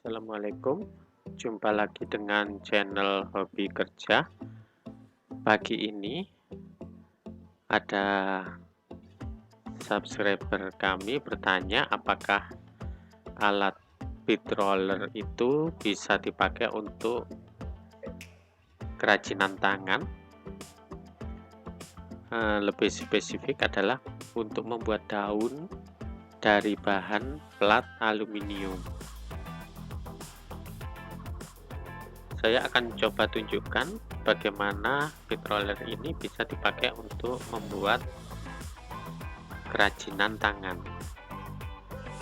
Assalamualaikum, jumpa lagi dengan channel Hobi Kerja. Pagi ini ada subscriber kami bertanya apakah alat bead roller itu bisa dipakai untuk kerajinan tangan. Lebih spesifik adalah untuk membuat daun dari bahan plat aluminium. Saya akan coba tunjukkan bagaimana bead roller ini bisa dipakai untuk membuat kerajinan tangan.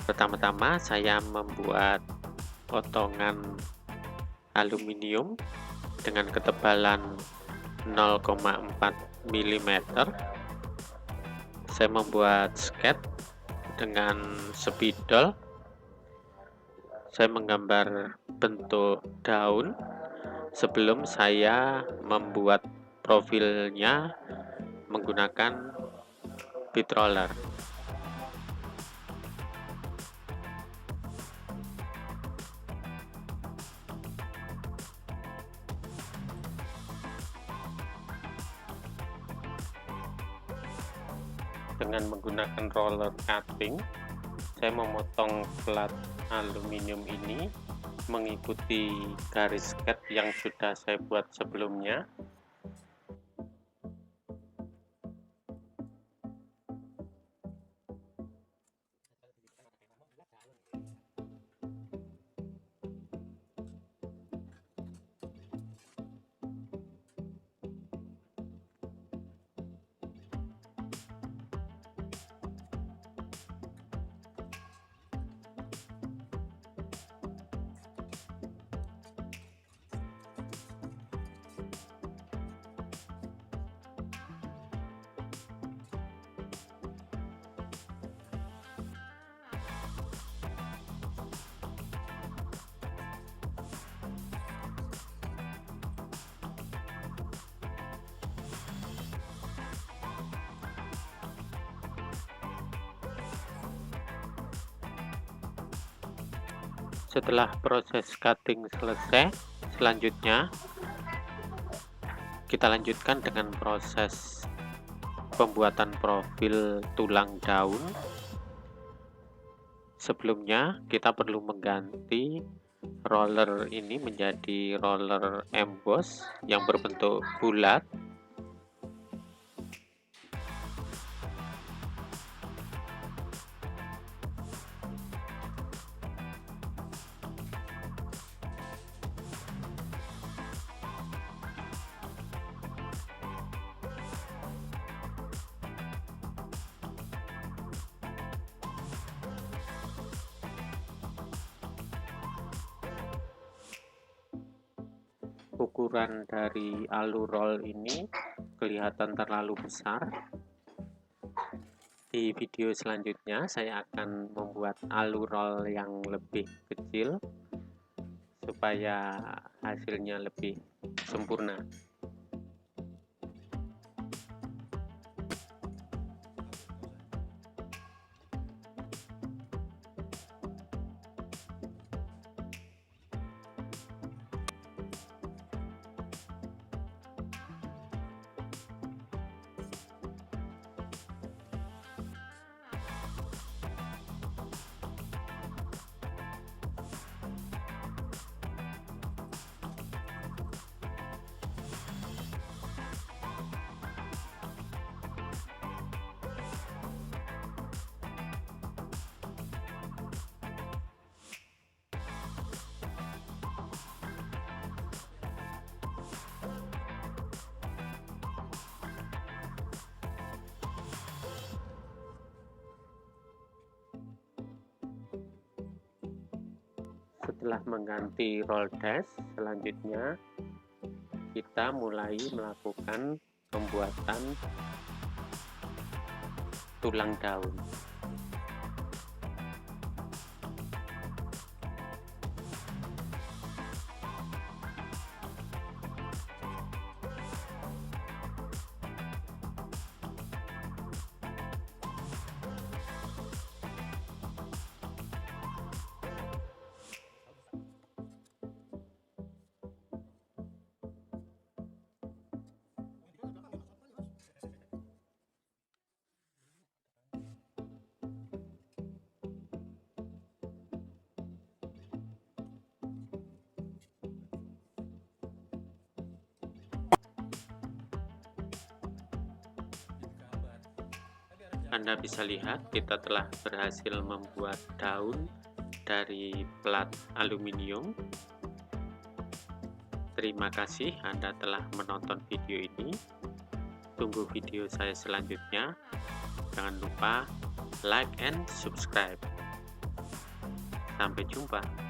Pertama-tama saya membuat potongan aluminium dengan ketebalan 0,4 mm. Saya membuat sketch dengan spidol. Saya menggambar bentuk daun sebelum saya membuat profilnya menggunakan bead roller. Dengan menggunakan roller cutting, saya memotong plat aluminium ini mengikuti garis sketch yang sudah saya buat sebelumnya. Setelah proses cutting selesai, selanjutnya kita lanjutkan dengan proses pembuatan profil tulang daun. Sebelumnya kita perlu mengganti roller ini menjadi roller emboss yang berbentuk bulat. Ukuran dari alur roll ini kelihatan terlalu besar. Di video selanjutnya saya akan membuat alur roll yang lebih kecil supaya hasilnya lebih sempurna. Setelah mengganti roll dash, selanjutnya kita mulai melakukan pembuatan tulang daun. Anda bisa lihat kita telah berhasil membuat daun dari plat aluminium. Terima kasih Anda telah menonton video ini. Tunggu video saya selanjutnya. Jangan lupa like and subscribe. Sampai jumpa.